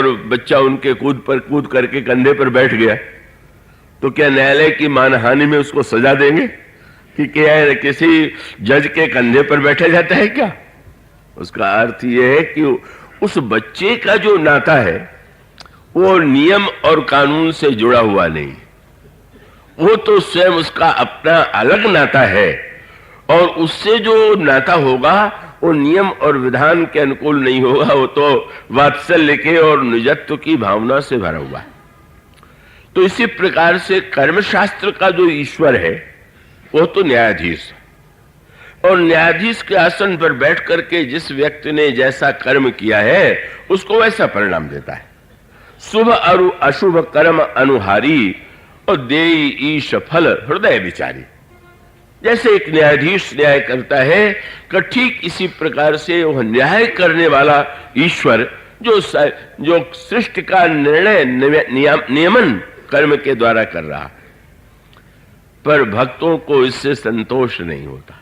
और बच्चा उनके कूद करके कंधे पर बैठ गया, तो क्या न्यायालय की मानहानि में उसको सजा देंगे कि क्या किसी जज के कंधे पर बैठा जाता है क्या? उसका अर्थ यह है कि उस बच्चे का जो नाता है वो नियम और कानून से जुड़ा हुआ नहीं, वो तो स्वयं उसका अपना अलग नाता है, और उससे जो नाता होगा वो नियम और विधान के अनुकूल नहीं होगा, वो तो वात्सल्य के और निजत्व की भावना से भरा हुआ है। तो इसी प्रकार से कर्मशास्त्र का जो ईश्वर है वो तो न्यायाधीश है, और न्यायाधीश के आसन पर बैठ करके जिस व्यक्ति ने जैसा कर्म किया है उसको वैसा परिणाम देता है। शुभ और अशुभ कर्म अनुहारी और देई ईश फल हृदय विचारी। जैसे एक न्यायाधीश न्याय करता है कि ठीक इसी प्रकार से वह न्याय करने वाला ईश्वर जो सृष्टि का निर्णय नियमन कर्म के द्वारा कर रहा है, पर भक्तों को इससे संतोष नहीं होता।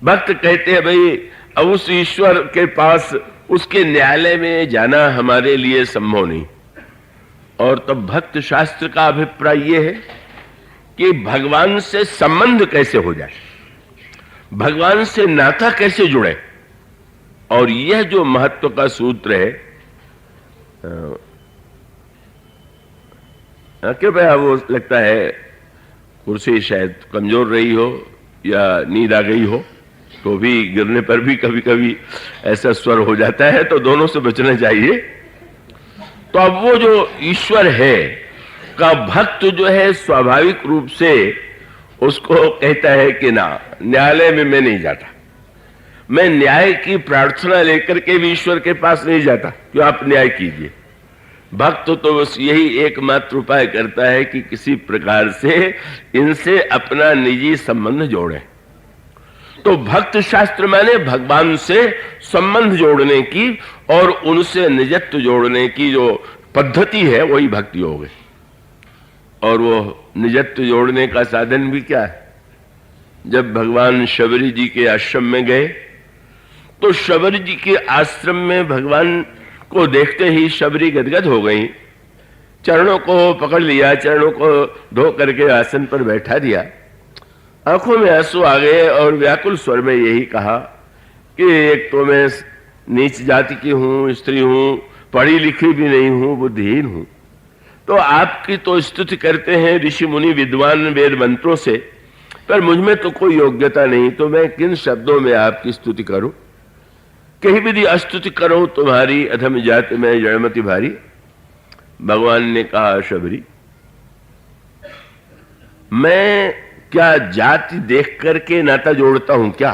भक्त कहते हैं भाई अब उस ईश्वर के पास उसके न्यायालय में जाना हमारे लिए संभव नहीं। और तब भक्त शास्त्र का अभिप्राय यह है कि भगवान से संबंध कैसे हो जाए, भगवान से नाता कैसे जुड़े, और यह जो महत्व का सूत्र है। क्यों भैया वो लगता है कुर्सी शायद कमजोर रही हो या नींद आ गई हो, तो भी गिरने पर भी कभी कभी ऐसा स्वर हो जाता है, तो दोनों से बचना चाहिए। तो अब वो जो ईश्वर है का भक्त जो है स्वाभाविक रूप से उसको कहता है कि ना, न्यायालय में मैं नहीं जाता, मैं न्याय की प्रार्थना लेकर के भी ईश्वर के पास नहीं जाता कि आप न्याय कीजिए। भक्त तो बस यही एकमात्र उपाय करता है कि किसी प्रकार से इनसे अपना निजी संबंध जोड़े। तो भक्त शास्त्र माने भगवान से संबंध जोड़ने की और उनसे निजत्व जोड़ने की जो पद्धति है वही भक्ति योग है। और वो निजत्व जोड़ने का साधन भी क्या है? जब भगवान शबरी जी के आश्रम में गए तो शबरी जी के आश्रम में भगवान को देखते ही शबरी गदगद हो गई, चरणों को पकड़ लिया, चरणों को धो करके आसन पर बैठा दिया, आंखों में आंसू आ गए और व्याकुल स्वर में यही कहा कि एक तो मैं नीच जाति की हूं, स्त्री हूं, पढ़ी लिखी भी नहीं हूं, बुद्धिहीन हूं, तो आपकी तो स्तुति करते हैं ऋषि मुनि विद्वान वेद मंत्रों से, पर मुझ में तो कोई योग्यता नहीं, तो मैं किन शब्दों में आपकी स्तुति करूं? कहीं विधि अस्तुति करो तुम्हारी, अधम जाति में जड़मति भारी। भगवान ने कहा शबरी, मैं क्या जाति देख करके नाता जोड़ता हूं क्या?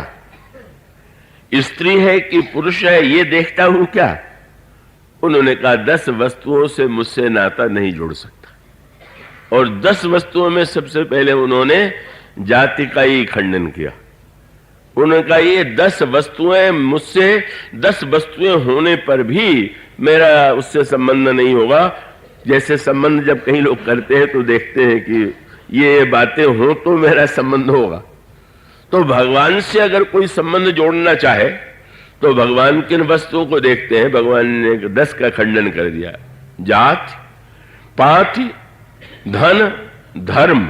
स्त्री है कि पुरुष है ये देखता हूं क्या? उन्होंने कहा 10 वस्तुओं से मुझसे नाता नहीं जोड़ सकता। और 10 वस्तुओं में सबसे पहले उन्होंने जाति का ही खंडन किया। उन्होंने कहा ये 10 वस्तुएं मुझसे, 10 वस्तुएं होने पर भी मेरा उससे संबंध नहीं होगा। जैसे संबंध जब कई लोग करते हैं तो देखते हैं कि ये बातें हो तो मेरा संबंध होगा। तो भगवान से अगर कोई संबंध जोड़ना चाहे तो भगवान किन वस्तुओं को देखते हैं? भगवान ने 10 का खंडन कर दिया। जात, पाति, धन, धर्म।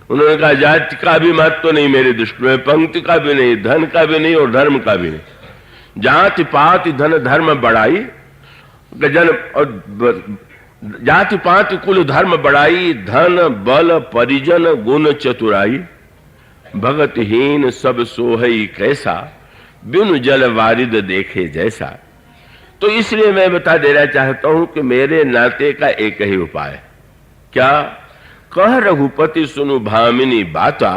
उन्होंने कहा जाति का भी महत्व तो नहीं मेरी दृष्टि में, पंक्ति का भी नहीं, धन का भी नहीं और धर्म का भी नहीं। जाति पाति धन धर्म बढ़ाई, जन और जाति पाति कुल धर्म बढ़ाई, धन बल परिजन गुण चतुराई, भगतहीन सब सोहई कैसा, बिनु जल वारिद देखे जैसा। तो इसलिए मैं बता देना चाहता हूं कि मेरे नाते का एक ही उपाय है। क्या? कह रघुपति सुनु भामिनी बाता,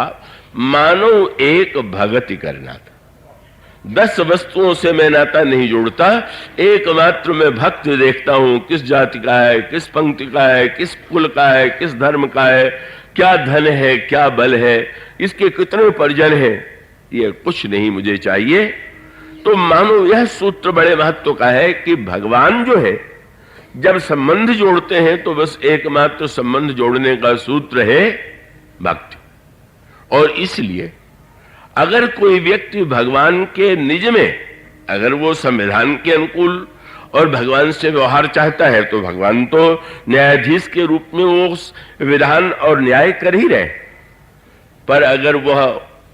मानो एक भगति करना था। 10 वस्तुओं से मैं नाता नहीं जोड़ता, एकमात्र मैं भक्त देखता हूं, किस जाति का है, किस पंक्ति का है, किस कुल का है, किस धर्म का है, क्या धन है, क्या बल है, इसके कितने परिजन हैं, ये कुछ नहीं मुझे चाहिए। तो मानो यह सूत्र बड़े महत्व का है कि भगवान जो है जब संबंध जोड़ते हैं तो बस एकमात्र संबंध जोड़ने का सूत्र है भक्ति। और इसलिए अगर कोई व्यक्ति भगवान के निज में, अगर वो संविधान के अनुकूल और भगवान से व्यवहार चाहता है, तो भगवान तो न्यायाधीश के रूप में वो उस विधान और न्याय कर ही रहे। पर अगर वह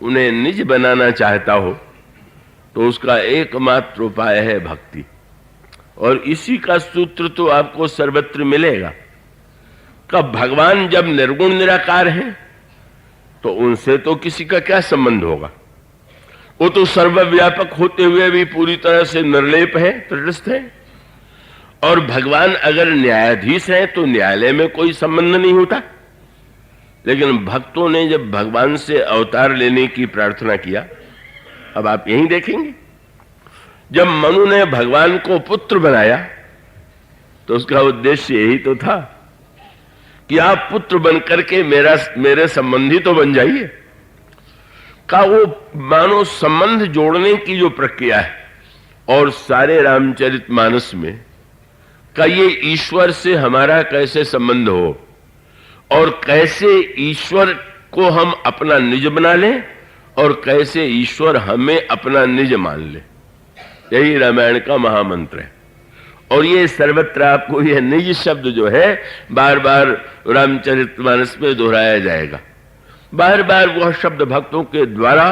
उन्हें निज बनाना चाहता हो तो उसका एकमात्र उपाय है भक्ति, और इसी का सूत्र तो आपको सर्वत्र मिलेगा। कब भगवान जब निर्गुण निराकार है तो उनसे तो किसी का क्या संबंध होगा, वो तो सर्वव्यापक होते हुए भी पूरी तरह से निर्लेप है, तटस्थ है। और भगवान अगर न्यायाधीश है तो न्यायालय में कोई संबंध नहीं होता। लेकिन भक्तों ने जब भगवान से अवतार लेने की प्रार्थना किया, अब आप यही देखेंगे, जब मनु ने भगवान को पुत्र बनाया तो उसका उद्देश्य यही तो था कि आप पुत्र बनकर के मेरे संबंधी तो बन जाइए। का वो मानो संबंध जोड़ने की जो प्रक्रिया है, और सारे रामचरितमानस में का ये ईश्वर से हमारा कैसे संबंध हो और कैसे ईश्वर को हम अपना निज बना लें और कैसे ईश्वर हमें अपना निज मान ले, यही रामायण का महामंत्र है। और ये सर्वत्र आपको यह निज शब्द जो है बार बार रामचरितमानस में दोहराया जाएगा। बार बार वह शब्द भक्तों के द्वारा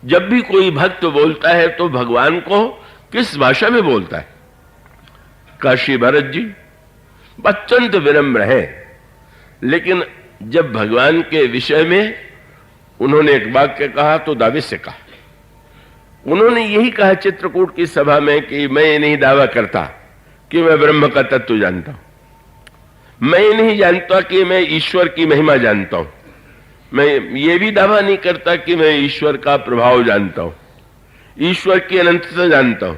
जब भी कोई भक्त बोलता है तो भगवान को किस भाषा में बोलता है। काशी भरत जी अत्यंत विनम्र है, लेकिन जब भगवान के विषय में उन्होंने एक वाक्य कहा तो दावे से कहा। उन्होंने यही कहा चित्रकूट की सभा में कि मैं ये नहीं दावा करता कि मैं ब्रह्म का तत्व जानता हूं, मैं ये नहीं जानता कि मैं ईश्वर की महिमा जानता हूं, मैं ये भी दावा नहीं करता कि मैं ईश्वर का प्रभाव जानता हूं, ईश्वर की अनंतता जानता हूं।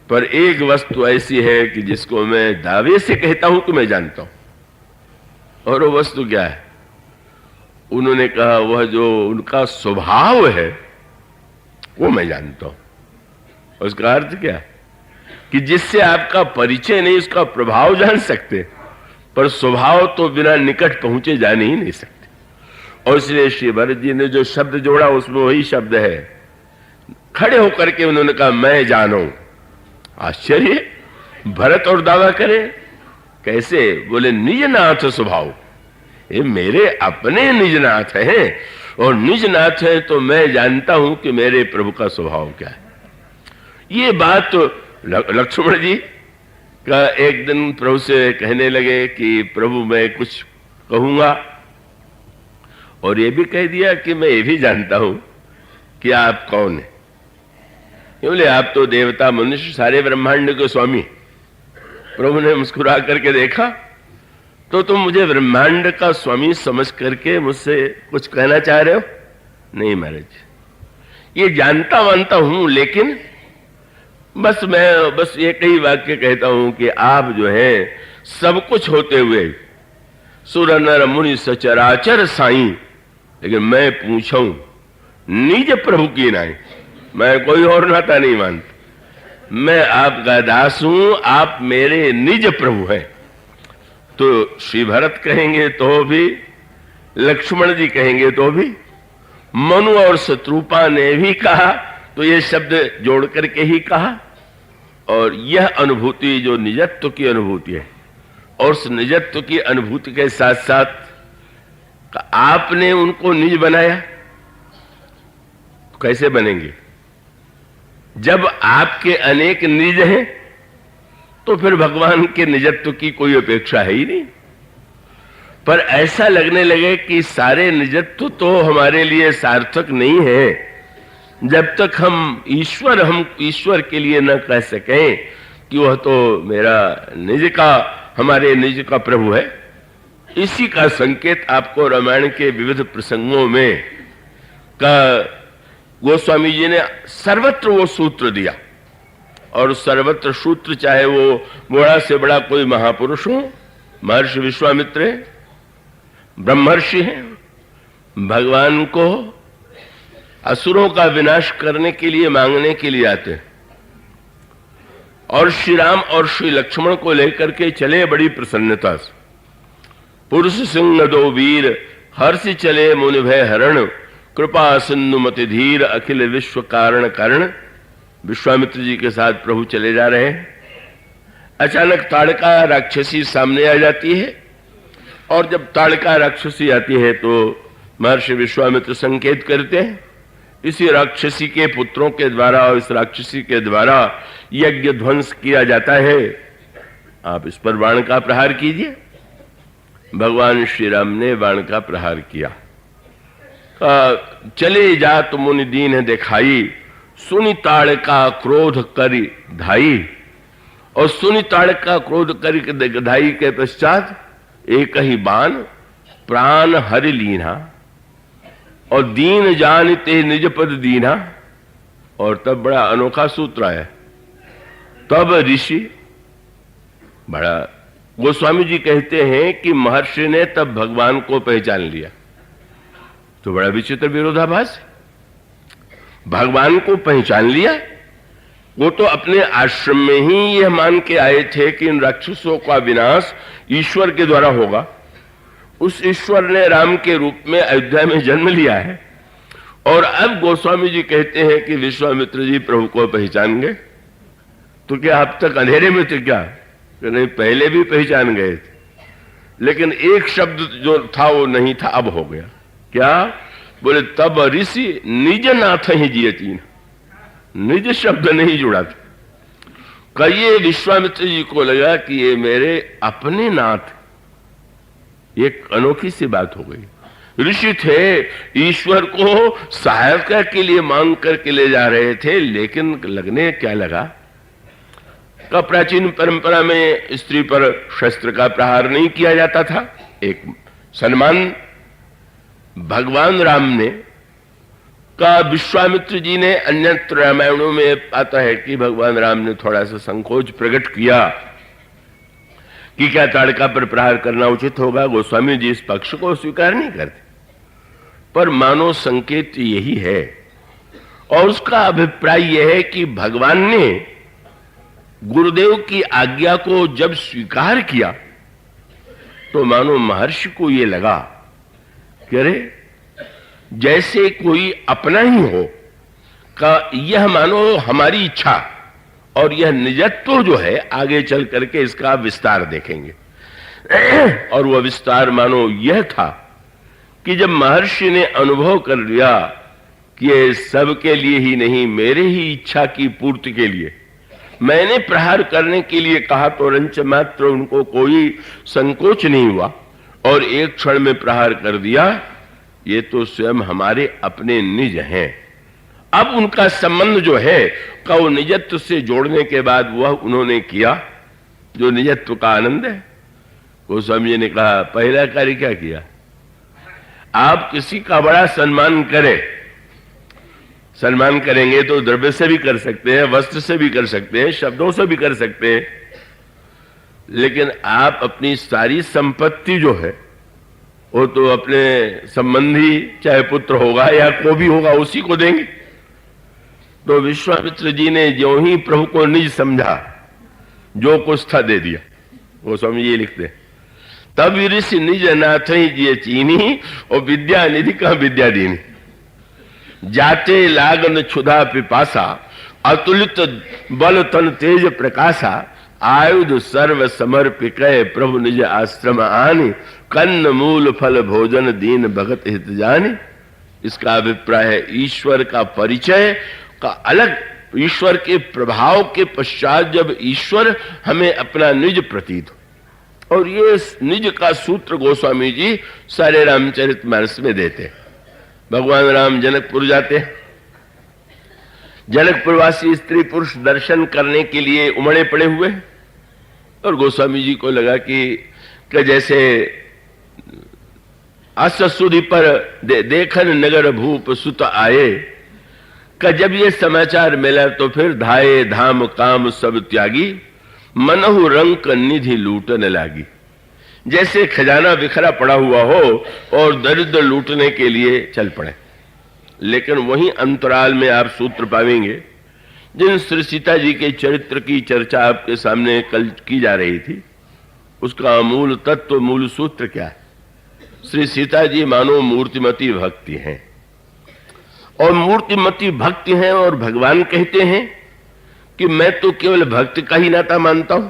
पर एक वस्तु ऐसी है कि जिसको मैं दावे से कहता हूं कि मैं जानता हूं, और वो वस्तु क्या है? उन्होंने कहा वह जो उनका स्वभाव है वो मैं जानता हूं। उसका अर्थ क्या है कि जिससे आपका परिचय नहीं उसका प्रभाव जान सकते, पर स्वभाव तो बिना निकट पहुंचे जाने ही नहीं सकते। और इसलिए श्री भरत जी ने जो शब्द जोड़ा उसमें वही शब्द है। खड़े होकर के उन्होंने कहा मैं जानूं। आश्चर्य, भरत और दावा करे कैसे? बोले निज नाथ स्वभाव, ये मेरे अपने निज नाथ हैं, और निज नाथ है तो मैं जानता हूं कि मेरे प्रभु का स्वभाव क्या है। ये बात तो लक्ष्मण जी का एक दिन प्रभु से कहने लगे कि प्रभु मैं कुछ कहूंगा, और ये भी कह दिया कि मैं ये भी जानता हूं कि आप कौन है। बोले आप तो देवता मनुष्य सारे ब्रह्मांड के स्वामी। प्रभु ने मुस्कुरा करके देखा तो तुम मुझे ब्रह्मांड का स्वामी समझ करके मुझसे कुछ कहना चाह रहे हो? नहीं महाराज, ये जानता मानता हूं, लेकिन मैं एक ही वाक्य कहता हूं कि आप जो है सब कुछ होते हुए सुर नर मुनि सचराचर साईं, लेकिन मैं पूछूं निज प्रभु की नाई, मैं कोई और नाता नहीं मानता, मैं आपका दास हूं, आप मेरे निज प्रभु हैं। तो श्री भरत कहेंगे तो भी, लक्ष्मण जी कहेंगे तो भी, मनु और शत्रुपा ने भी कहा तो ये शब्द जोड़ करके ही कहा। और यह अनुभूति जो निजत्व की अनुभूति है, और उस निजत्व की अनुभूति के साथ साथ आपने उनको निज बनाया, कैसे बनेंगे? जब आपके अनेक निज हैं तो फिर भगवान के निजत्व की कोई अपेक्षा है ही नहीं। पर ऐसा लगने लगे कि सारे निजत्व तो हमारे लिए सार्थक नहीं है जब तक हम ईश्वर के लिए न कह सकें कि वह तो मेरा हमारे निज का प्रभु है। इसी का संकेत आपको रामायण के विविध प्रसंगों में का गोस्वामी जी ने सर्वत्र वो सूत्र दिया। और सर्वत्र सूत्र चाहे वो बड़ा से बड़ा कोई महापुरुष हो, महर्षि विश्वामित्र है, ब्रह्मर्षि हैं, भगवान को असुरों का विनाश करने के लिए मांगने के लिए आते हैं, और श्री राम और श्री लक्ष्मण को लेकर के चले बड़ी प्रसन्नता से। पुरुष सिंह दो वीर हर्षि चले मुनि भय हरण, कृपा सिंधु मति धीर अखिल विश्व कारण करण। विश्वामित्र जी के साथ प्रभु चले जा रहे हैं, अचानक ताड़का राक्षसी सामने आ जाती है, और जब ताड़का राक्षसी आती है तो महर्षि विश्वामित्र संकेत करते हैं, इसी राक्षसी के पुत्रों के द्वारा और इस राक्षसी के द्वारा यज्ञ ध्वंस किया जाता है, आप इस पर बाण का प्रहार कीजिए। भगवान श्री राम ने बाण का प्रहार किया। चले जात मुनि दीन दिखाई, सुनि ताड़का क्रोध करी धाई। और सुनि ताड़का क्रोध करी धाई के पश्चात एक ही बाण प्राण हरि लीना, और दीन जानते निज पद दीना। और तब बड़ा अनोखा सूत्र आया, तब ऋषि, बड़ा गोस्वामी जी कहते हैं कि महर्षि ने तब भगवान को पहचान लिया। तो बड़ा विचित्र विरोधाभास, भगवान को पहचान लिया। वो तो अपने आश्रम में ही यह मान के आए थे कि इन राक्षसों का विनाश ईश्वर के द्वारा होगा। उस ईश्वर ने राम के रूप में अयोध्या में जन्म लिया है, और अब गोस्वामी जी कहते हैं कि विश्वामित्र जी प्रभु को पहचान गए। तो क्या अब तक अंधेरे में थे क्या? नहीं, पहले भी पहचान गए थे, लेकिन एक शब्द जो था वो नहीं था, अब हो गया। क्या बोले? तब ऋषि निज नाथ ही जियतीन, निज शब्द नहीं जुड़ा था। कहिए विश्वामित्र जी को लगा कि ये मेरे अपने नाथ। एक अनोखी सी बात हो गई। ऋषि थे, ईश्वर को सहायता के लिए मांग करके ले जा रहे थे, लेकिन लगने क्या लगा का प्राचीन परंपरा में स्त्री पर शस्त्र का प्रहार नहीं किया जाता था। एक सम्मान भगवान राम ने का विश्वामित्र जी ने, अन्यत्र रामायणों में आता है कि भगवान राम ने थोड़ा सा संकोच प्रकट किया कि क्या ताड़का पर प्रहार करना उचित होगा। गोस्वामी जी इस पक्ष को स्वीकार नहीं करते, पर मानो संकेत यही है। और उसका अभिप्राय यह है कि भगवान ने गुरुदेव की आज्ञा को जब स्वीकार किया तो मानो महर्षि को यह लगा कि अरे जैसे कोई अपना ही हो, का यह मानो हमारी इच्छा, और यह निजत्व जो है आगे चल करके इसका विस्तार देखेंगे। और वह विस्तार मानो यह था कि जब महर्षि ने अनुभव कर लिया कि ये सबके लिए ही नहीं, मेरे ही इच्छा की पूर्ति के लिए मैंने प्रहार करने के लिए कहा, तो रंच मात्र उनको कोई संकोच नहीं हुआ और एक क्षण में प्रहार कर दिया। ये तो स्वयं हमारे अपने निज हैं। अब उनका संबंध जो है का वो निजत्व से जोड़ने के बाद वह उन्होंने किया जो निजत्व का आनंद है। गोस्वामी जी ने कहा, पहला कार्य क्या किया? आप किसी का बड़ा सम्मान करें। सम्मान करेंगे तो द्रव्य से भी कर सकते हैं, वस्त्र से भी कर सकते हैं, शब्दों से भी कर सकते हैं, लेकिन आप अपनी सारी संपत्ति जो है वो तो अपने संबंधी, चाहे पुत्र होगा या को भी होगा, उसी को देंगे। तो विश्वामित्र जी ने जो ही प्रभु को निज समझा, जो कुछ था दे दिया। वो स्वामी ये लिखते हैं, तब ऋषि निज नाथ ही जिये चीनी, और विद्या निधि का विद्या दीनी। जाते लागन क्षुधा पिपासा, अतुलित बल तन तेज प्रकाशा। आयुध सर्व समर्पिक प्रभु निज आश्रम आनी, कन्न मूल फल भोजन दीन भगत हित जानी। इसका अभिप्राय है ईश्वर का परिचय का अलग, ईश्वर के प्रभाव के पश्चात जब ईश्वर हमें अपना निज प्रतीत हो। और ये निज का सूत्र गोस्वामी जी सारे रामचरितमानस में देते हैं। भगवान राम जनकपुर जाते हैं, जनकपुरवासी स्त्री पुरुष दर्शन करने के लिए उमड़े पड़े हुए, और गोस्वामी जी को लगा कि जैसे असुधि पर देखन नगर भूप सुत आए, का जब ये समाचार मिला तो फिर धाये धाम काम सब त्यागी, मनहु रंक निधि लूटने लागी। जैसे खजाना बिखरा पड़ा हुआ हो और दरिद्र लूटने के लिए चल पड़े। लेकिन वहीं अंतराल में आप सूत्र पाएंगे, जिन श्री सीता जी के चरित्र की चर्चा आपके सामने कल की जा रही थी, उसका मूल तत्व, मूल सूत्र क्या है? श्री सीता जी मानो मूर्तिमती भक्ति हैं, और मूर्तिमती भक्ति हैं, और भगवान कहते हैं कि मैं तो केवल भक्त का ही नाता मानता हूं,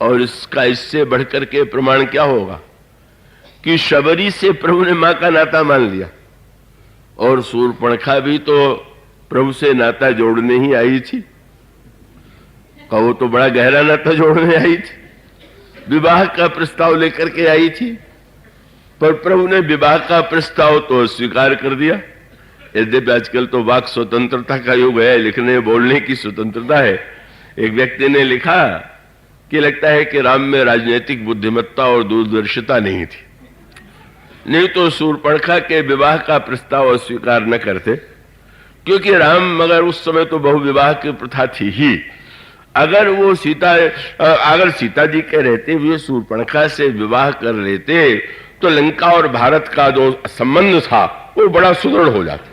और इसका इससे बढ़कर के प्रमाण क्या होगा कि शबरी से प्रभु ने मां का नाता मान लिया, और शूर्पणखा भी तो प्रभु से नाता जोड़ने ही आई थी। वो तो बड़ा गहरा नाता जोड़ने आई थी, विवाह का प्रस्ताव लेकर के आई थी, पर प्रभु ने विवाह का प्रस्ताव तो स्वीकार कर दिया। यद्यपि आजकल तो वाक स्वतंत्रता का युग है, लिखने बोलने की स्वतंत्रता है। एक व्यक्ति ने लिखा कि लगता है कि राम में राजनीतिक बुद्धिमत्ता और दूरदर्शिता नहीं थी, नहीं तो शूर्पणखा के विवाह का प्रस्ताव अस्वीकार न करते, क्योंकि राम मगर उस समय तो बहुविवाह की प्रथा थी ही। अगर सीता जी के रहते हुए शूर्पणखा से विवाह कर लेते तो लंका और भारत का जो संबंध था वो बड़ा सुदृढ़ हो जाता।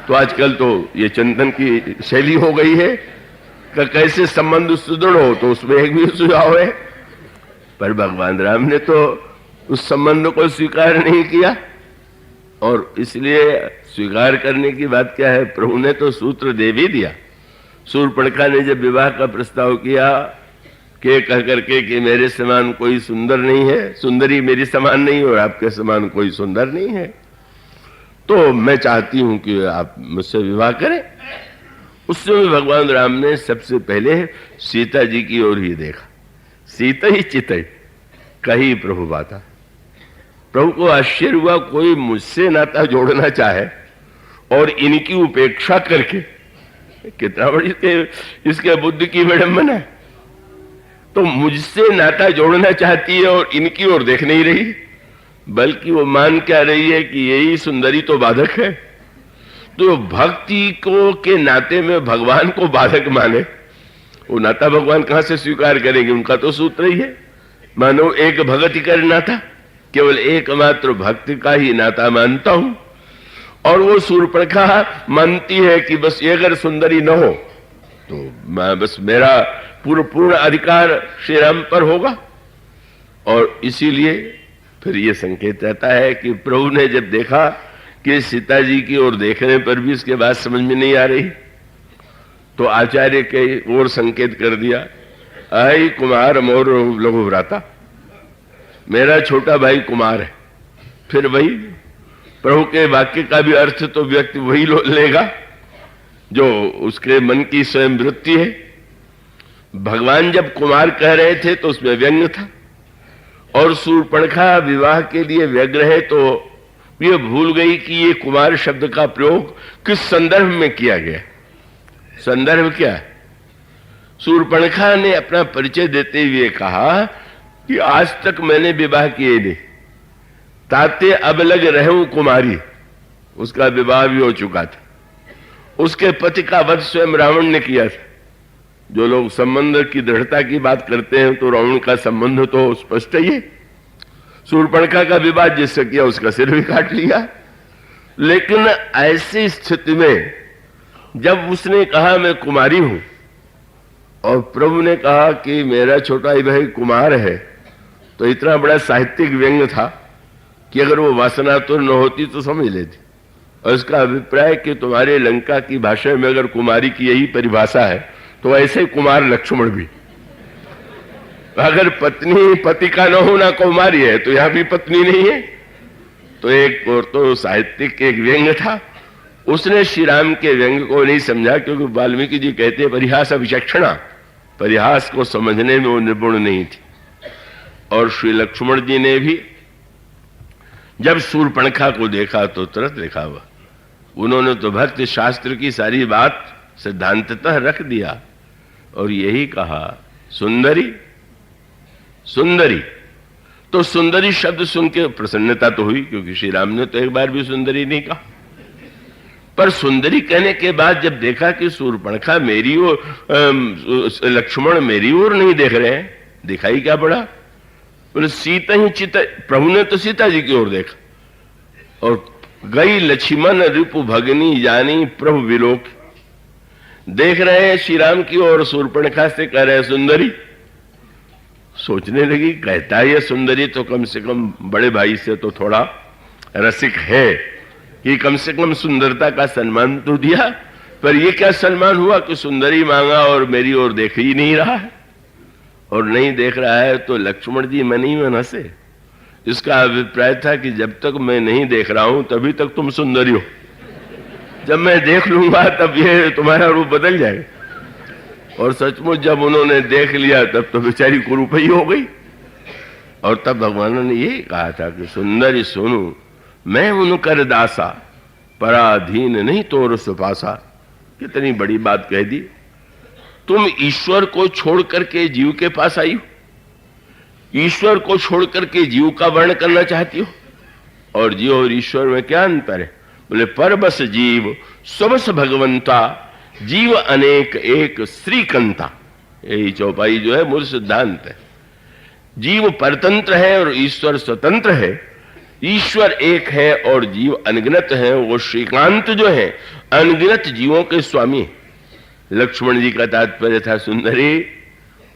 तो आजकल तो ये चिंतन की शैली हो गई है कि कैसे संबंध सुदृढ़ हो, तो उसमें एक भी सुझाव है, पर भगवान राम ने तो उस संबंध को स्वीकार नहीं किया। और इसलिए स्वीकार करने की बात क्या है, प्रभु ने तो सूत्र दे भी दिया। शूर्पणखा ने जब विवाह का प्रस्ताव किया कि कह करके कि मेरे समान कोई सुंदर नहीं है, सुंदरी मेरी समान नहीं और आपके समान कोई सुंदर नहीं है, तो मैं चाहती हूं कि आप मुझसे विवाह करें। उस समय भगवान राम ने सबसे पहले सीता जी की ओर ही देखा। सीता ही चितई कही प्रभु बाता। प्रभु को आश्चर्य हुआ, कोई मुझसे नाता जोड़ना चाहे और इनकी उपेक्षा करके, कितना बड़ी इसके बुद्धि की विडंबना है। तो मुझसे नाता जोड़ना चाहती है और इनकी ओर देख नहीं रही, बल्कि वो मान क्या रही है कि यही सुंदरी तो बाधक है। तो भक्ति को के नाते में भगवान को बाधक माने, वो नाता भगवान कहां से स्वीकार करेंगे? उनका तो सूत्र ही है, मानो एक भगत ही कर नाता, केवल एकमात्र भक्ति का ही नाता मानता हूं। और वो शूर्पणखा मानती है कि बस ये अगर सुंदरी न हो तो मैं बस मेरा पूर्ण अधिकार श्री राम पर होगा। और इसीलिए फिर ये संकेत रहता है कि प्रभु ने जब देखा कि सीता जी की ओर देखने पर भी इसके बात समझ में नहीं आ रही, तो आचार्य के ओर संकेत कर दिया, आई कुमार मोर लघु भ्राता, मेरा छोटा भाई कुमार है। फिर वही प्रभु के वाक्य का भी अर्थ तो व्यक्ति वही लेगा जो उसके मन की स्वयं वृत्ति है। भगवान जब कुमार कह रहे थे तो उसमें व्यंग्य था, और शूर्पणखा विवाह के लिए व्यग्र है तो ये भूल गई कि ये कुमार शब्द का प्रयोग किस संदर्भ में किया गया। संदर्भ क्या है? शूर्पणखा ने अपना परिचय देते हुए कहा कि आज तक मैंने विवाह किए नहीं, ताते अब लग रहूं कुमारी। उसका विवाह भी हो चुका था, उसके पति का वध स्वयं रावण ने किया था। जो लोग संबंध की दृढ़ता की बात करते हैं तो रावण का संबंध तो स्पष्ट ही है। शूर्पणखा का विवाह जिससे किया उसका सिर भी काट लिया। लेकिन ऐसी स्थिति में जब उसने कहा मैं कुमारी हूं और प्रभु ने कहा कि मेरा छोटा भाई कुमार है, तो इतना बड़ा साहित्यिक व्यंग्य था कि अगर वो वासना तो न होती तो समझ लेती। और इसका अभिप्राय कि तुम्हारे लंका की भाषा में अगर कुमारी की यही परिभाषा है तो ऐसे कुमार लक्ष्मण भी, अगर पत्नी पति का न होना कुमारी है तो यहां भी पत्नी नहीं है। तो एक और तो साहित्यिक एक व्यंग्य था, उसने श्री राम के व्यंग्य को नहीं समझा, क्योंकि वाल्मीकि जी कहते हैं परिहास विचक्षणा, परिहास को समझने में वो निपुण नहीं थी। और श्री लक्ष्मण जी ने भी जब शूर्पणखा को देखा तो तुरंत लिखा हुआ, उन्होंने तो भक्ति शास्त्र की सारी बात सिद्धांततः रख दिया और यही कहा सुंदरी सुंदरी। तो सुंदरी शब्द सुन के प्रसन्नता तो हुई, क्योंकि श्री राम ने तो एक बार भी सुंदरी नहीं कहा। पर सुंदरी कहने के बाद जब देखा कि शूर्पणखा मेरी ओर, लक्ष्मण मेरी ओर नहीं देख रहे हैं, दिखाई क्या पड़ा? बोले सीता ही चिता। प्रभु ने तो सीता जी की ओर देखा और गई लक्ष्मण रिपु भगनी जानी प्रभु विलोक। देख रहे हैं श्री राम की ओर, शूर्पणखा से कह रहे हैं सुंदरी। सोचने लगी, कहता है ये सुंदरी तो कम से कम बड़े भाई से तो थोड़ा रसिक है कि कम से कम सुंदरता का सम्मान तो दिया, पर ये क्या सम्मान हुआ कि सुंदरी मांगा और मेरी ओर देख ही नहीं रहा है। और नहीं देख रहा है तो लक्ष्मण जी मन ही मन हंसे। इसका अभिप्राय था कि जब तक मैं नहीं देख रहा हूं तभी तक तुम सुंदरी हो, जब मैं देख लूंगा तब ये तुम्हारा रूप बदल जाएगा। और सचमुच जब उन्होंने देख लिया तब तो बेचारी कुरूपी हो गई। और तब भगवान ने यही कहा था कि सुंदरी सुनु मैं उनकर दासा, पराधीन नहीं तोर सुपासा। कितनी बड़ी बात कह दी। तुम ईश्वर को छोड़ करके जीव के पास आई हो, ईश्वर को छोड़ करके जीव का वर्ण करना चाहती हो। और जीव और ईश्वर में क्या अंतर है? बोले परबस जीव सबस भगवंता, जीव अनेक एक श्रीकंता। यही चौपाई जो है मूल सिद्धांत है। जीव परतंत्र है और ईश्वर स्वतंत्र है। ईश्वर एक है और जीव अनगिनत है। वो श्रीकांत जो है अनगिनत जीवों के स्वामी। लक्ष्मण जी का तात्पर्य था सुंदरी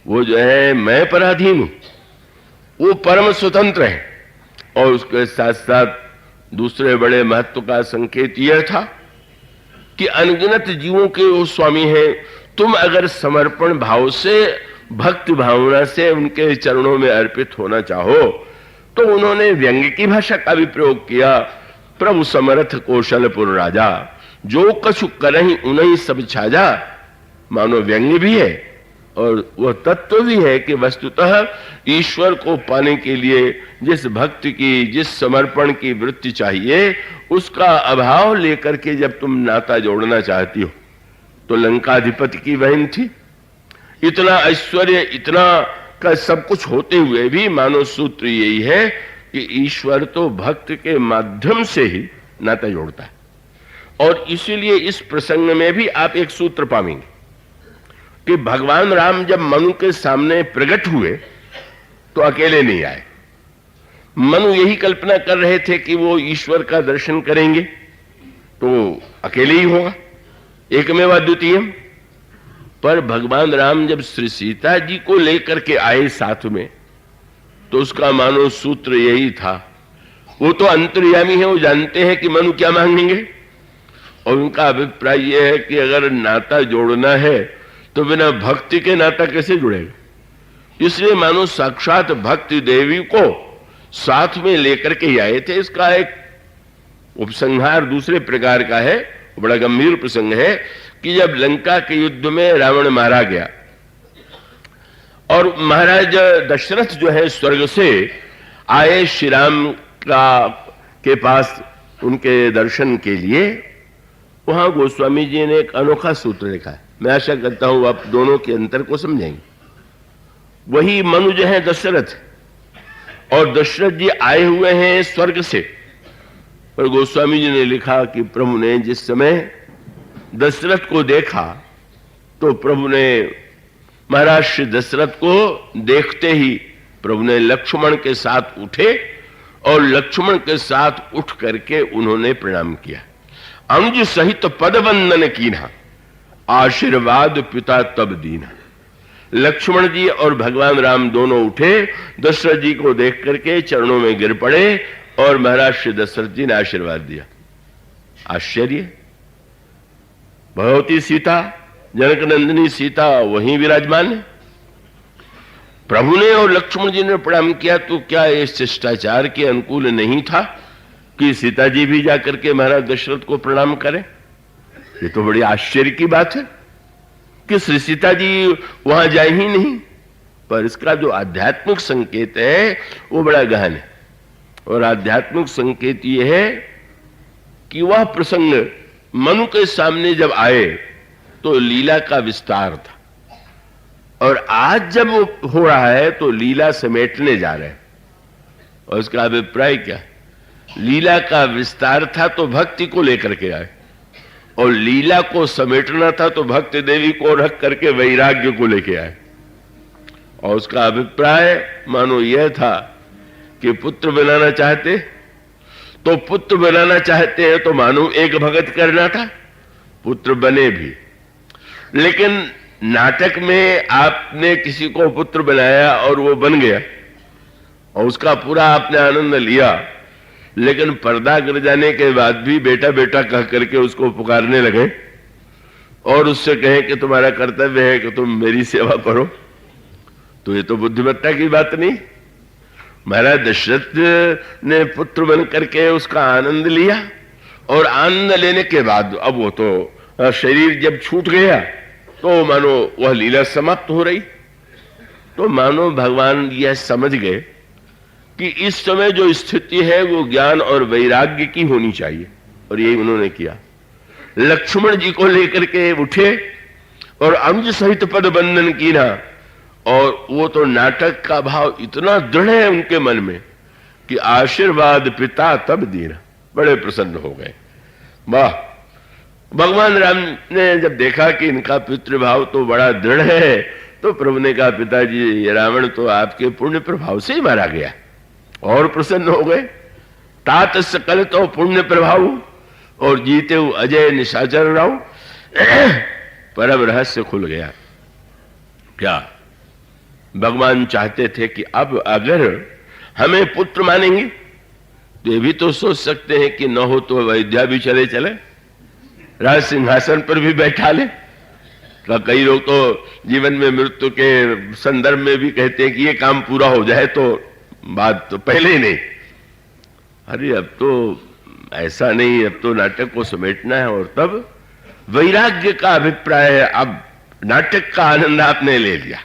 वो जो है मैं पराधीन हूं, वो परम स्वतंत्र है। और उसके साथ साथ दूसरे बड़े महत्व का संकेत यह था कि अनगिनत जीवों के वो स्वामी हैं। तुम अगर समर्पण भाव से भक्ति भावना से उनके चरणों में अर्पित होना चाहो तो उन्होंने व्यंग्य की भाषा का भी प्रयोग किया। प्रभु समर्थ कौशलपुर राजा, जो कछु करहि उन्हीं सब छाजा। मानो व्यंग्य भी है और वह तत्व भी है कि वस्तुतः ईश्वर को पाने के लिए जिस भक्ति की, जिस समर्पण की वृत्ति चाहिए, उसका अभाव लेकर के जब तुम नाता जोड़ना चाहती हो। तो लंकाधिपति की बहन थी, इतना ऐश्वर्य, इतना का सब कुछ होते हुए भी मानो सूत्र यही है कि ईश्वर तो भक्त के माध्यम से ही नाता जोड़ता है। और इसीलिए इस प्रसंग में भी आप एक सूत्र पाएंगे कि भगवान राम जब मनु के सामने प्रकट हुए तो अकेले नहीं आए। मनु यही कल्पना कर रहे थे कि वो ईश्वर का दर्शन करेंगे तो अकेले ही होगा, एकमेव अद्वितीयम। पर भगवान राम जब श्री सीता जी को लेकर के आए साथ में तो उसका मानो सूत्र यही था। वो तो अंतर्यामी है, वो जानते हैं कि मनु क्या मांगेंगे। और उनका अभिप्राय यह है कि अगर नाता जोड़ना है तो बिना भक्ति के नाता कैसे जुड़ेगा। इसलिए मानो साक्षात भक्ति देवी को साथ में लेकर के ही आए थे। इसका एक उपसंहार दूसरे प्रकार का है, बड़ा गंभीर प्रसंग है कि जब लंका के युद्ध में रावण मारा गया और महाराज दशरथ जो है स्वर्ग से आए श्री राम के पास उनके दर्शन के लिए, वहां गोस्वामी जी ने एक अनोखा सूत्र लिखा है। मैं आशा करता हूं आप दोनों के अंतर को समझेंगे। वही मनु जो है दशरथ, और दशरथ जी आए हुए हैं स्वर्ग से। और गोस्वामी जी ने लिखा कि प्रभु ने जिस समय दशरथ को देखा तो प्रभु ने महाराज श्री दशरथ को देखते ही प्रभु ने लक्ष्मण के साथ उठे और लक्ष्मण के साथ उठ करके उन्होंने प्रणाम किया। अंज सहित पदवंदन कीन्हा, आशीर्वाद पिता तब दीना। लक्ष्मण जी और भगवान राम दोनों उठे, दशरथ जी को देख करके चरणों में गिर पड़े और महाराज श्री दशरथ जी ने आशीर्वाद दिया। आश्चर्य, भगवती सीता, जनक नंदिनी सीता वहीं विराजमान है। प्रभु ने और लक्ष्मण जी ने प्रणाम किया तो क्या ये शिष्टाचार के अनुकूल नहीं था कि सीता जी भी जाकर के महाराज दशरथ को प्रणाम करें? ये तो बड़ी आश्चर्य की बात है कि श्री सीता जी वहां जाए ही नहीं। पर इसका जो आध्यात्मिक संकेत है वो बड़ा गहन है। और आध्यात्मिक संकेत ये है कि वह प्रसंग मनु के सामने जब आए तो लीला का विस्तार था, और आज जब वो हो रहा है तो लीला समेटने जा रहे हैं। और इसका अभिप्राय क्या? लीला का विस्तार था तो भक्ति को लेकर के आए, और लीला को समेटना था तो भक्ति देवी को रख करके वैराग्य को लेके आए। और उसका अभिप्राय मानो यह था कि पुत्र बनाना चाहते तो पुत्र बनाना चाहते हैं तो मानो एक भगत करना था, पुत्र बने भी। लेकिन नाटक में आपने किसी को पुत्र बनाया और वो बन गया और उसका पूरा आपने आनंद लिया, लेकिन पर्दा गिर जाने के बाद भी बेटा बेटा कह करके उसको पुकारने लगे और उससे कहे कि तुम्हारा कर्तव्य है कि तुम मेरी सेवा करो, तो ये तो बुद्धिमत्ता की बात नहीं। महाराज दशरथ ने पुत्र बन करके उसका आनंद लिया, और आनंद लेने के बाद अब वो तो शरीर जब छूट गया तो मानो वह लीला समाप्त हो रही। तो मानो भगवान यह समझ गए कि इस समय जो स्थिति है वो ज्ञान और वैराग्य की होनी चाहिए, और यही उन्होंने किया। लक्ष्मण जी को लेकर के उठे और अंज सहित पद बंधन की ना, और वो तो नाटक का भाव इतना दृढ़ है उनके मन में कि आशीर्वाद पिता तब दीना, बड़े प्रसन्न हो गए। वाह! भगवान राम ने जब देखा कि इनका पितृभाव तो बड़ा दृढ़ है, तो प्रभु ने कहा, पिताजी ये रावण तो आपके पुण्य प्रभाव से ही मारा गया। और प्रसन्न हो गए। तात सकल तो पुण्य प्रभाव, और जीते हुए अजय निशाचर राव। परम रहस्य खुल गया। क्या भगवान चाहते थे कि अब अगर हमें पुत्र मानेंगे तो ये भी तो सोच सकते हैं कि न हो तो अयोध्या भी चले चले, राज सिंहासन पर भी बैठा ले। कई लोग तो जीवन में मृत्यु के संदर्भ में भी कहते हैं कि ये काम पूरा हो जाए तो बात तो पहले ही नहीं। अरे अब तो ऐसा नहीं, अब तो नाटक को समेटना है। और तब वैराग्य का अभिप्राय है, अब नाटक का आनंद आपने ले लिया,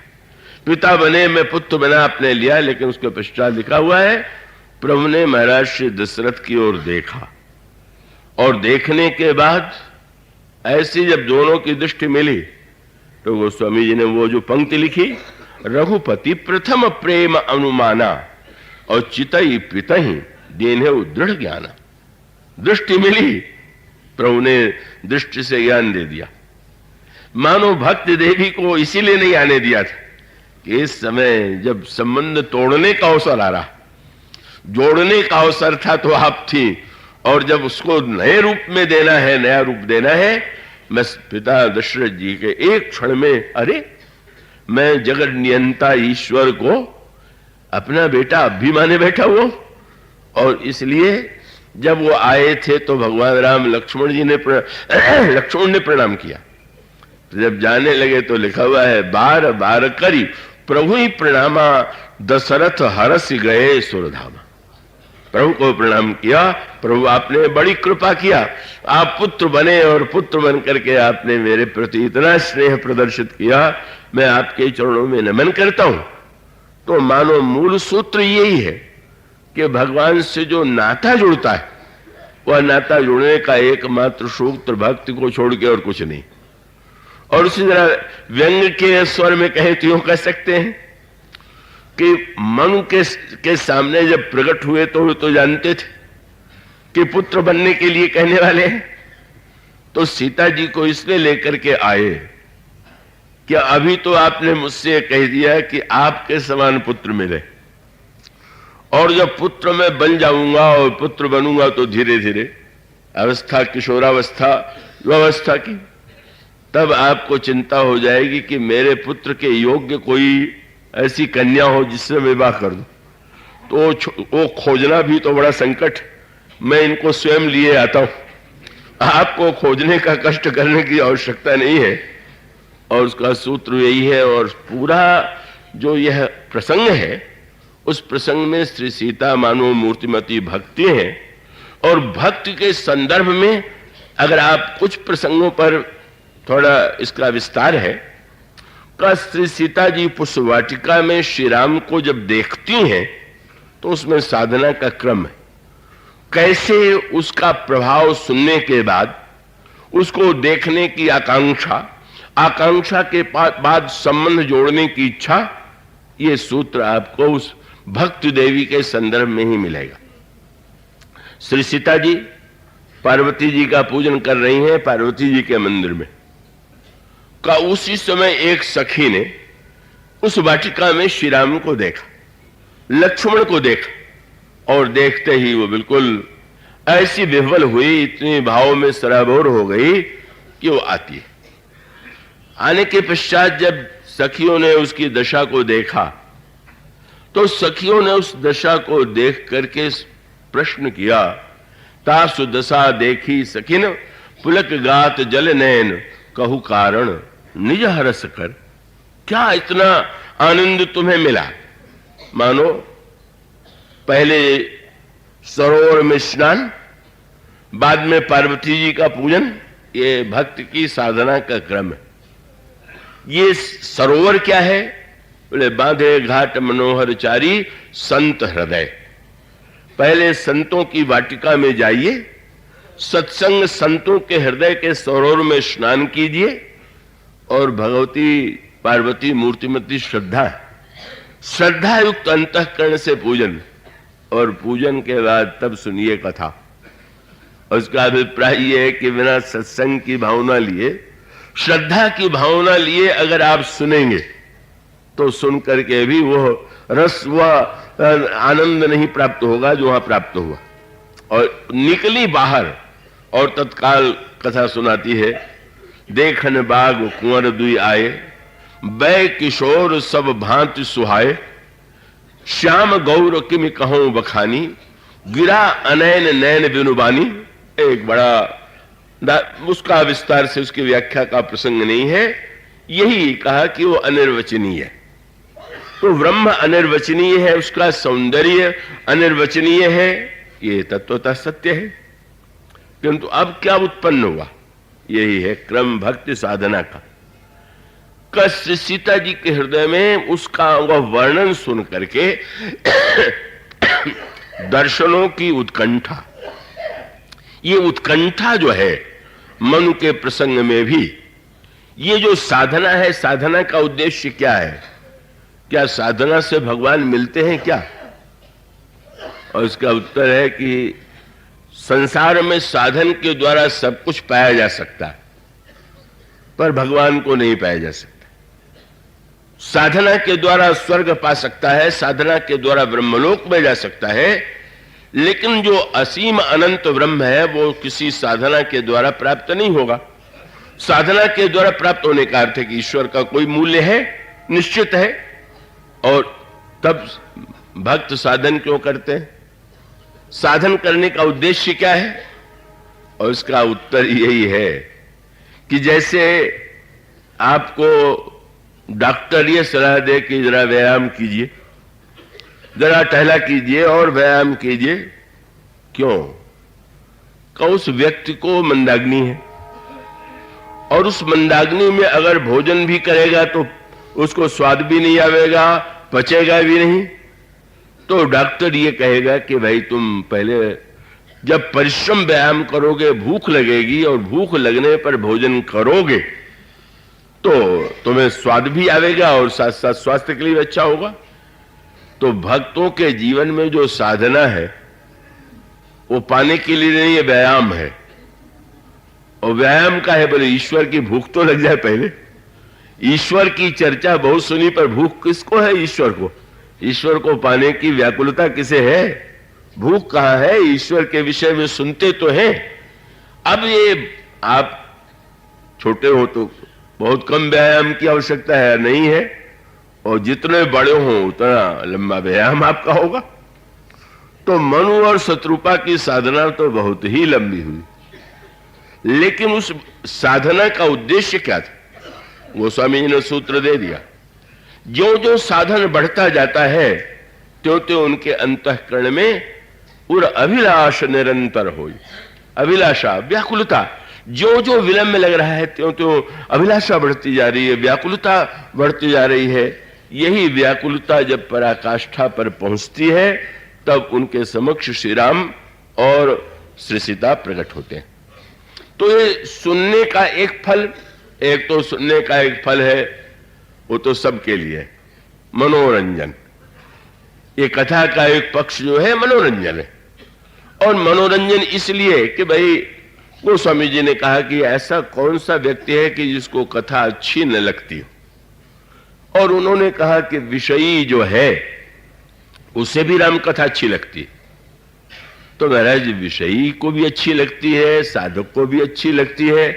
पिता बने मैं पुत्र बना आपने लिया। लेकिन उसके पश्चात लिखा हुआ है, प्रभु ने महाराज श्री दशरथ की ओर देखा, और देखने के बाद ऐसी जब दोनों की दृष्टि मिली तो गोस्वामी जी ने वो जो पंक्ति लिखी, रघुपति प्रथम प्रेम अनुमाना और चितई पितहि देने दृढ़ ज्ञाना। दृष्टि मिली, प्रभु ने दृष्टि से ज्ञान दे दिया। मानो भक्त देवी को इसीलिए नहीं आने दिया था कि इस समय जब संबंध तोड़ने का अवसर आ रहा, जोड़ने का अवसर था तो आप थी, और जब उसको नए रूप में देना है, नया रूप देना है, मैं पिता दशरथ जी के एक क्षण में, अरे मैं जगत नियंता ईश्वर को अपना बेटा अभिमाने बैठा हुआ। और इसलिए जब वो आए थे तो भगवान राम लक्ष्मण ने प्रणाम किया। तो जब जाने लगे तो लिखा हुआ है, बार बार करी प्रभु ही प्रणामा दशरथ हरस गए सुरधामा। प्रभु को प्रणाम किया, प्रभु आपने बड़ी कृपा किया, आप पुत्र बने और पुत्र बन करके आपने मेरे प्रति इतना स्नेह प्रदर्शित किया, मैं आपके चरणों में नमन करता हूं। तो मानो मूल सूत्र यही है कि भगवान से जो नाता जुड़ता है वह नाता जुड़ने का एकमात्र सूत्र भक्ति को छोड़ के और कुछ नहीं। और उसी तरह व्यंग के स्वर में कहे तो यूं कह सकते हैं कि मनु के सामने जब प्रकट हुए तो जानते थे कि पुत्र बनने के लिए कहने वाले हैं। तो सीता जी को इसलिए लेकर के आए कि अभी तो आपने मुझसे कह दिया कि आपके समान पुत्र मिले, और जब पुत्र मैं बन जाऊंगा और पुत्र बनूंगा तो धीरे धीरे अवस्था, किशोरावस्था, युवावस्था की, तब आपको चिंता हो जाएगी कि मेरे पुत्र के योग्य कोई ऐसी कन्या हो जिससे विवाह कर दूं। तो वो खोजना भी तो बड़ा संकट, मैं इनको स्वयं लिए आता हूं, आपको खोजने का कष्ट करने की आवश्यकता नहीं है। और उसका सूत्र यही है। और पूरा जो यह प्रसंग है, उस प्रसंग में श्री सीता मानो मूर्तिमती भक्ति है। और भक्ति के संदर्भ में अगर आप कुछ प्रसंगों पर थोड़ा इसका विस्तार है, तो श्री सीता जी पुष्प वाटिका में श्री राम को जब देखती हैं तो उसमें साधना का क्रम है, कैसे उसका प्रभाव सुनने के बाद उसको देखने की आकांक्षा के बाद संबंध जोड़ने की इच्छा, ये सूत्र आपको उस भक्ति देवी के संदर्भ में ही मिलेगा। श्री सीता जी पार्वती जी का पूजन कर रही हैं पार्वती जी के मंदिर में का उसी समय एक सखी ने उस वाटिका में श्री राम को देखा, लक्ष्मण को देखा, और देखते ही वो बिल्कुल ऐसी विह्वल हुई, इतनी भाव में सराबोर हो गई कि वो आती है। आने के पश्चात जब सखियों ने उसकी दशा को देखा तो सखियों ने उस दशा को देख करके प्रश्न किया, तासु दशा देखी सखिन पुलक गात जल नैन कहु कारण निज हरस कर। क्या इतना आनंद तुम्हें मिला? मानो पहले सरोवर में स्नान, बाद में पार्वती जी का पूजन, ये भक्त की साधना का क्रम है। ये सरोवर क्या है? बोले बांधे घाट मनोहर चारी संत हृदय। पहले संतों की वाटिका में जाइए, सत्संग संतों के हृदय के सरोवर में स्नान कीजिए और भगवती पार्वती मूर्तिमती श्रद्धा युक्त अंतःकरण से पूजन, और पूजन के बाद तब सुनिए कथा। उसका अभिप्राय यह है कि बिना सत्संग की भावना लिए, श्रद्धा की भावना लिए अगर आप सुनेंगे तो सुन करके भी वो रस, वह आनंद नहीं प्राप्त होगा जो वहां प्राप्त हुआ। और निकली बाहर और तत्काल कथा सुनाती है। देखन बाग कुंवर दुई आए, बै किशोर सब भांति सुहाए, श्याम गौर किम कहूं बखानी, गिरा अनैन नैन बिनुबानी। एक बड़ा उसका विस्तार से उसकी व्याख्या का प्रसंग नहीं है, यही कहा कि वो अनिर्वचनीय है। तो ब्रह्म अनिर्वचनीय है, उसका सौंदर्य अनिर्वचनीय है, ये तत्वतः सत्य है। किंतु अब क्या उत्पन्न हुआ? यही है क्रम भक्ति साधना का। कश्य सीता जी के हृदय में उसका वह वर्णन सुन करके दर्शनों की उत्कंठा, ये उत्कंठा जो है मनु के प्रसंग में भी, ये जो साधना है, साधना का उद्देश्य क्या है? क्या साधना से भगवान मिलते हैं क्या? और इसका उत्तर है कि संसार में साधन के द्वारा सब कुछ पाया जा सकता है, पर भगवान को नहीं पाया जा सकता। साधना के द्वारा स्वर्ग पा सकता है, साधना के द्वारा ब्रह्मलोक में जा सकता है, लेकिन जो असीम अनंत ब्रह्म है वो किसी साधना के द्वारा प्राप्त नहीं होगा। साधना के द्वारा प्राप्त होने का अर्थ है कि ईश्वर का कोई मूल्य है, निश्चित है। और तब भक्त साधन क्यों करते हैं? साधन करने का उद्देश्य क्या है? और इसका उत्तर यही है कि जैसे आपको डॉक्टर ये सलाह दे कि जरा व्यायाम कीजिए, जरा टहला कीजिए और व्यायाम कीजिए, क्यों? उस व्यक्ति को मंदाग्नि है, और उस मंदाग्नि में अगर भोजन भी करेगा तो उसको स्वाद भी नहीं आवेगा, पचेगा भी नहीं। तो डॉक्टर ये कहेगा कि भाई तुम पहले जब परिश्रम व्यायाम करोगे, भूख लगेगी, और भूख लगने पर भोजन करोगे तो तुम्हें स्वाद भी आवेगा और साथ साथ स्वास्थ्य के लिए अच्छा होगा। तो भक्तों के जीवन में जो साधना है वो पाने के लिए नहीं, ये व्यायाम है। और व्यायाम का है, बोले ईश्वर की भूख तो लग जाए पहले। ईश्वर की चर्चा बहुत सुनी, पर भूख किसको है? ईश्वर को। ईश्वर को पाने की व्याकुलता किसे है? भूख कहां है? ईश्वर के विषय में सुनते तो हैं। अब ये आप छोटे हो तो बहुत कम व्यायाम की आवश्यकता है, नहीं है, और जितने बड़े हो उतना लंबा व्यायाम आपका होगा। तो मनु और शत्रुपा की साधना तो बहुत ही लंबी हुई, लेकिन उस साधना का उद्देश्य क्या था? गोस्वामी जी ने सूत्र दे दिया। जो जो साधन बढ़ता जाता है त्यों त्यों उनके अंतःकरण में उर अभिलाष निरंतर होई। अभिलाषा, व्याकुलता, जो जो विलंब लग रहा है त्यों त्यों अभिलाषा बढ़ती जा रही है, व्याकुलता बढ़ती जा रही है। यही व्याकुलता जब पराकाष्ठा पर पहुंचती है तब उनके समक्ष श्री राम और श्री सीता प्रकट होते हैं। तो ये सुनने का एक फल, एक तो सुनने का एक फल है, वो तो सबके लिए मनोरंजन। ये कथा का एक पक्ष जो है मनोरंजन है, और मनोरंजन इसलिए कि भाई गोस्वामी जी ने कहा कि ऐसा कौन सा व्यक्ति है कि जिसको कथा अच्छी न लगती हो, और उन्होंने कहा कि विषयी जो है उसे भी राम कथा अच्छी लगती। तो महाराज विषयी को भी अच्छी लगती है, साधक को भी अच्छी लगती है,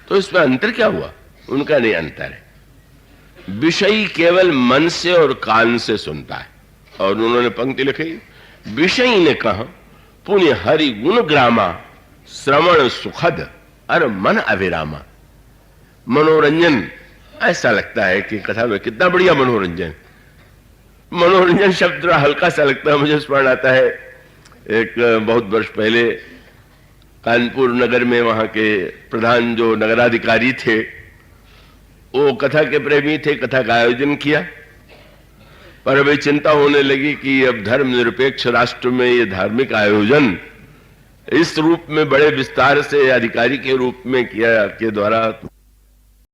तो इसमें अंतर क्या हुआ? उनका नहीं अंतर है। विषयी केवल मन से और कान से सुनता है, और उन्होंने पंक्ति लिखी, विषयी ने कहा पुण्य हरि गुण ग्रामा, श्रवण सुखद अर मन अविरामा। मनोरंजन ऐसा लगता है कि कथा में कितना बढ़िया मनोरंजन। मनोरंजन शब्द थोड़ा हल्का सा लगता है। मुझे स्मरण आता है एक बहुत वर्ष पहले कानपुर नगर में वहां के प्रधान जो नगराधिकारी थे वो कथा के प्रेमी थे, कथा का आयोजन किया, पर अभी चिंता होने लगी कि अब धर्मनिरपेक्ष राष्ट्र में ये धार्मिक आयोजन इस रूप में बड़े विस्तार से अधिकारी के रूप में किया के द्वारा